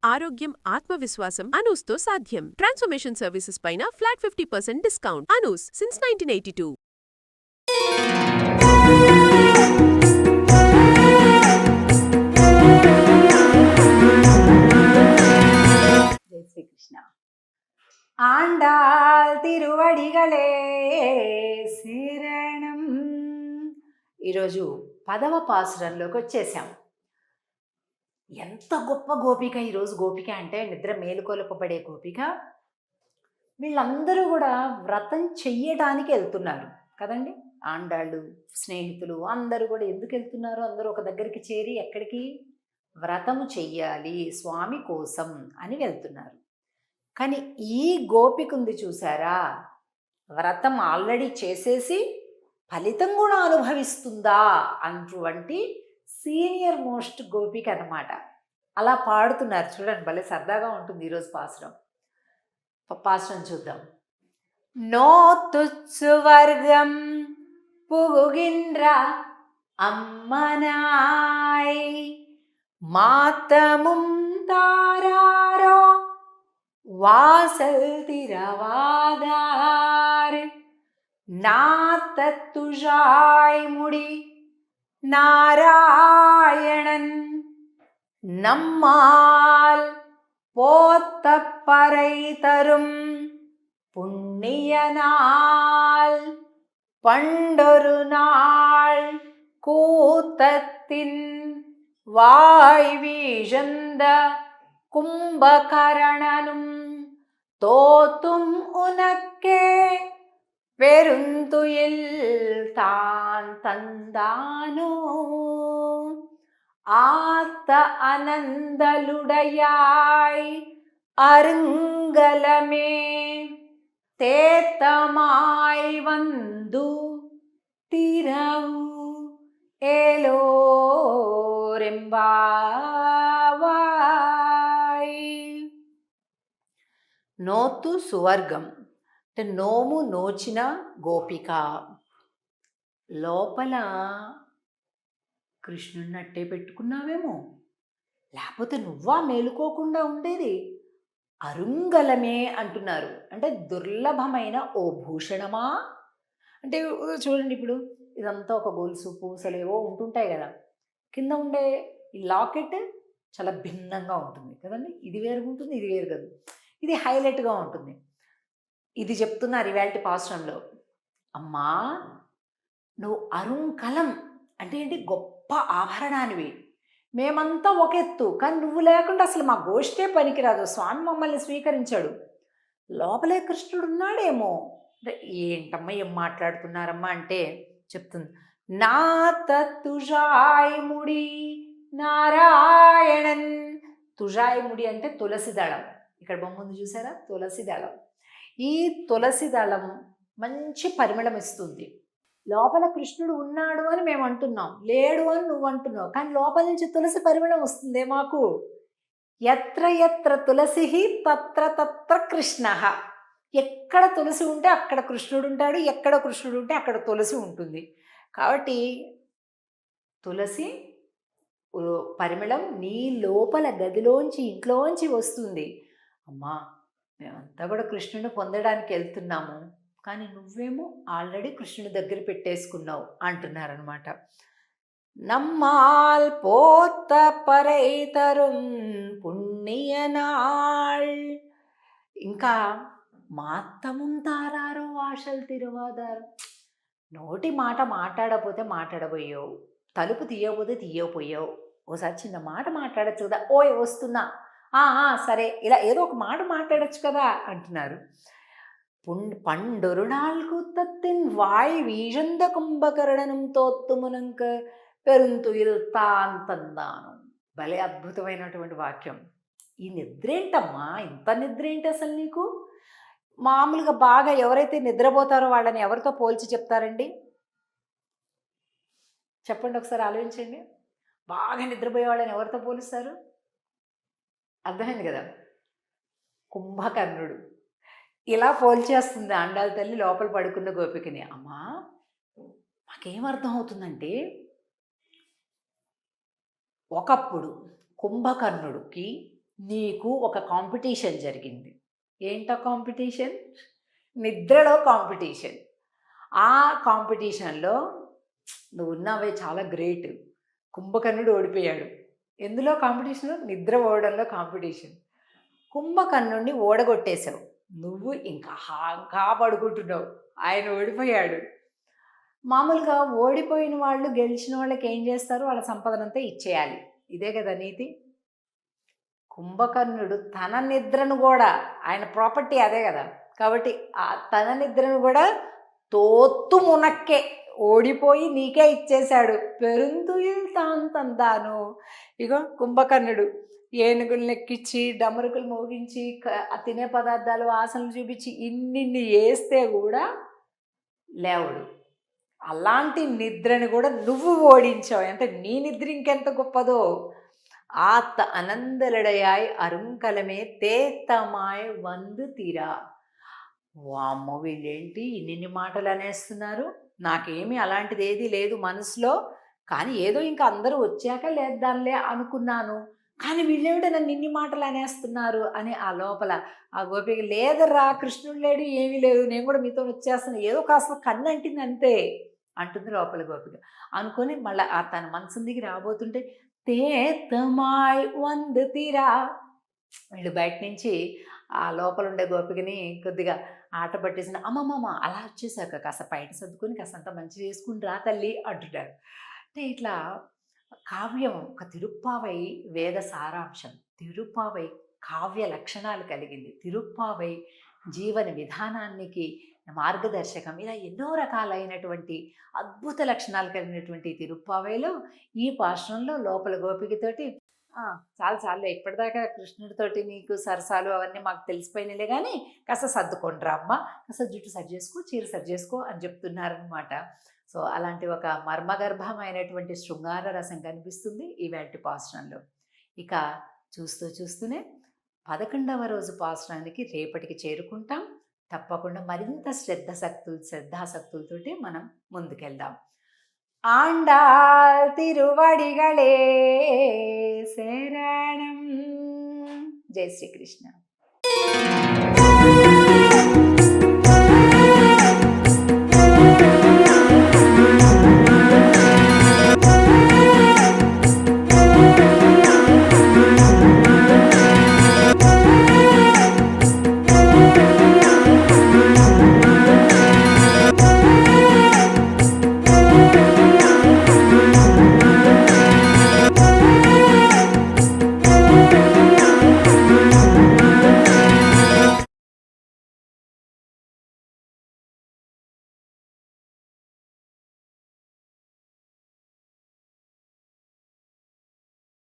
ఆరోగ్యం, ఆత్మవిశ్వాసం అనూస్తో సాధ్యం. ట్రాన్స్ఫర్మేషన్ సర్వీసెస్ పైన ఫ్లాట్ 50% డిస్కౌంట్. అనూస్ సిన్స్ 1982. జై శ్రీకృష్ణ. ఆండాల్ తిరువడిగలే శరణం. ఈరోజు 10వ పాసురంలోకి వచ్చేసాం. ఎంత గొప్ప గోపిక ఈరోజు. గోపిక అంటే నిద్ర మేలుకొలపబడే గోపిక. వీళ్ళందరూ కూడా వ్రతం చెయ్యడానికి వెళ్తున్నారు కదండి. ఆండాళ్ళు, స్నేహితులు అందరూ కూడా ఎందుకు వెళ్తున్నారు? అందరూ ఒక దగ్గరికి చేరి ఎక్కడికి? వ్రతము చెయ్యాలి స్వామి కోసం అని వెళ్తున్నారు. కానీ ఈ గోపిక ఉంది చూసారా, వ్రతం ఆల్రెడీ చేసేసి ఫలితం కూడా అనుభవిస్తుందా అటువంటి సీనియర్ మోస్ట్ గోపిక అన్నమాట. అలా పాడుతున్నారు చూడండి, భలే సరదాగా ఉంటుంది ఈరోజు పాసురం చూద్దాం. నోతుచ్చు వర్గం పుగుగిన్ర అమ్మనాయ్ మాతముం తారారో వాసల్ తిరవాదార్ నాతత్తుజాయ్ ముడి நாராயணன் நம்மால் போத்தப்பறை தரும் புண்ணிய நாள் பண்டொரு நாள் கூத்தத்தின் வாய் வீழந்த கும்பகரணனும் தோத்தும் உனக்கே பெருந்துயில் தான் தந்தானோ ஆத்த அனந்தலுடையாய் அருங்கலமே தேத்தமாய் வந்து திரவு ఏలోరెంబావాయ్. నోతు సువర్గం అంటే నోము నోచిన గోపిక. లోపల కృష్ణుడిని అట్టే పెట్టుకున్నావేమో, లేకపోతే నువ్వా మేలుకోకుండా ఉండేది? అరుంగలమే అంటున్నారు. అంటే దుర్లభమైన ఓ భూషణమా. అంటే చూడండి, ఇప్పుడు ఇదంతా ఒక గొలుసు పూసలు ఏవో ఉంటుంటాయి కదా, కింద ఉండే ఈ లాకెట్ చాలా భిన్నంగా ఉంటుంది కదండి. ఇది వేరుగా ఉంటుంది, ఇది వేరు కదా, ఇది హైలైట్గా ఉంటుంది. ఇది చెప్తున్నారు ఇవాల్టి పాసురంలో. అమ్మా, నువ్వు అరుంకలం అంటే ఏంటి? గొప్ప ఆభరణానివి. మేమంతా ఒక ఎత్తు, కానీ నువ్వు లేకుండా అసలు మా గోష్ఠే పనికిరాదు. స్వామి మమ్మల్ని స్వీకరించాడు. లోపలే కృష్ణుడు ఉన్నాడేమో. అంటే ఏంటమ్మా ఏం మాట్లాడుతున్నారమ్మా అంటే చెప్తుంది. నా తుజాయ్ ముడి నారాయణన్. తుజాయ్ ముడి అంటే తులసి దళం. ఇక్కడ బొమ్మ ఉంది చూసారా, తులసి దళం. ఈ తులసి దళం మంచి పరిమళం ఇస్తుంది. లోపల కృష్ణుడు ఉన్నాడు అని మేము అంటున్నాం, లేడు అని నువ్వు అంటున్నావు, కానీ లోపల నుంచి తులసి పరిమళం వస్తుందే మాకు. ఎత్ర ఎత్ర తులసి తత్ర తత్ర కృష్ణ. ఎక్కడ తులసి ఉంటే అక్కడ కృష్ణుడు ఉంటాడు, ఎక్కడ కృష్ణుడు ఉంటే అక్కడ తులసి ఉంటుంది. కాబట్టి తులసి పరిమళం నీ లోపల గదిలోంచి ఇంట్లోంచి వస్తుంది. అమ్మా, మేమంతా కూడా కృష్ణుడిని పొందడానికి వెళ్తున్నాము, కానీ నువ్వేమో ఆల్రెడీ కృష్ణుడి దగ్గర పెట్టేసుకున్నావు అంటున్నారనమాట. నమ్మాల్ పోత పరైతరం పుణ్య నాళ్. ఇంకా మాత్తముం తారారో వాషల్ తిరువాదారు. నోటి మాట మాట్లాడకపోతే మాట్లాడబోయావు, తలుపు తీయకపోతే తీయకపోయావు. ఓసారి చిన్న మాట మాట్లాడచ్చు కదా, ఓయ్ వస్తున్నా, సరే, ఇలా ఏదో ఒక మాట మాట్లాడచ్చు కదా అంటున్నారు. பண்டொரு நாள் கூத்தத்தின் வாய் வீழந்த కుంభకరణం తోత్తుమునంక పెరుంతుయిల్ తాన్ తందాను. భలే అద్భుతమైనటువంటి వాక్యం. ఈ నిద్రేంటమ్మా, ఇంత నిద్రేంటి అసలు నీకు? మామూలుగా బాగా ఎవరైతే నిద్రపోతారో వాళ్ళని ఎవరితో పోల్చి చెప్తారండి? చెప్పండి, ఒకసారి ఆలోచించండి. బాగా నిద్రపోయే వాళ్ళని ఎవరితో పోలుస్తారు? అర్థమైంది కదా, కుంభకర్ణుడు. ఇలా పోల్చేస్తుంది ఆండాళ్ళ తల్లి లోపల పడుకున్న గోపికని. అమ్మా, మాకేమర్థం అవుతుందంటే, ఒకప్పుడు కుంభకర్ణుడికి నీకు ఒక కాంపిటీషన్ జరిగింది. ఏంటా కాంపిటీషన్? నిద్రలో కాంపిటీషన్. ఆ కాంపిటీషన్‌లో నువ్వున్నావే చాలా గ్రేట్. కుంభకర్ణుడు ఓడిపోయాడు. ఎందులో కాంపిటీషను? నిద్ర పోవడంలో కాంపిటీషన్. కుంభకర్ణుడిని ఓడగొట్టేశావు. నువ్వు ఇంకా పడుకుంటున్నావు. ఆయన ఓడిపోయాడు. మామూలుగా ఓడిపోయిన వాళ్ళు గెలిచిన వాళ్ళకి ఏం చేస్తారు? వాళ్ళ సంపదనంతా ఇచ్చేయాలి. ఇదే కదా నీతి. కుంభకర్ణుడు తన నిద్రను కూడా, ఆయన ప్రాపర్టీ అదే కదా, కాబట్టి తన నిద్రను కూడా తోత్తు మునక్కే ఓడిపోయి నీకే ఇచ్చేశాడు. పెరుంతుయిల్ తాన్ తందాను. ఇగో కుంభకర్ణుడు ఏనుగులు ఎక్కించి డమరుకులు మోగించి తినే పదార్థాలు వాసనలు చూపించి ఇన్నిన్ని వేస్తే కూడా లేవడు. అలాంటి నిద్రని కూడా నువ్వు ఓడించావు. అంటే నీ నిద్ర ఇంకెంత గొప్పదో. ఆత్త అనందలడయాయ్ అరుంకలమే తేతమాయ్ వందు తీరా. వామ్మో, వీళ్ళేంటి ఇన్ని మాటలు అనేస్తున్నారు. నాకేమీ అలాంటిది ఏదీ లేదు మనసులో, కానీ ఏదో ఇంకా అందరూ వచ్చాక లేద్దాంలే అనుకున్నాను. కానీ వీళ్ళేమిటో నన్ను ఇన్ని మాటలు అనేస్తున్నారు అని ఆ లోపల ఆ గోపిక, లేదరా కృష్ణుడు లేడు, ఏమీ లేదు, నేను కూడా మీతో వచ్చేస్తాను, ఏదో కాస్త కన్ను అంటింది అంతే అంటుంది లోపల గోపిక. అనుకొని మళ్ళీ తన మనసు దిగి రాబోతుంటే తేతమాయ్ వందు తీరా. వీళ్ళు బయట నుంచి ఆ లోపల ఉండే గోపికని కొద్దిగా ఆట పట్టేసిన, అమ్మమ్మమ్మ అలా వచ్చేసాక కాస్త బయట సర్దుకొని కాస్తంత మంచి చేసుకుని రా తల్లి అంటున్నారు. అంటే ఇట్లా కావ్యం ఒక తిరుప్పావై వేద సారాంశం, తిరుప్పావై కావ్య లక్షణాలు కలిగింది, తిరుప్పావై జీవన విధానానికి మార్గదర్శకం, ఇలా ఎన్నో రకాలైనటువంటి అద్భుత లక్షణాలు కలిగినటువంటి తిరుప్పావైలో ఈ పాశ్రంలో లోపల గోపికతోటి చాలు చాలులే, ఇప్పటిదాకా కృష్ణుడితోటి నీకు సరసాలు అవన్నీ మాకు తెలిసిపోయినలే, కానీ కాస్త సర్దుకోండిరా అమ్మ, కాస్త జుట్టు సరి చేసుకో, చీర సరి చేసుకో అని చెప్తున్నారనమాట. సో అలాంటి ఒక మర్మగర్భమైనటువంటి శృంగార రసం కనిపిస్తుంది ఈవేటి పాశ్రంలో. ఇక చూస్తూనే 11వ రోజు పాశ్రానికి రేపటికి చేరుకుంటాం. తప్పకుండా మరింత శ్రద్ధాసక్తులతోటి మనం ముందుకెళ్దాం. ఆండాళ్ తిరువడిగళే శరణం. జై శ్రీకృష్ణ.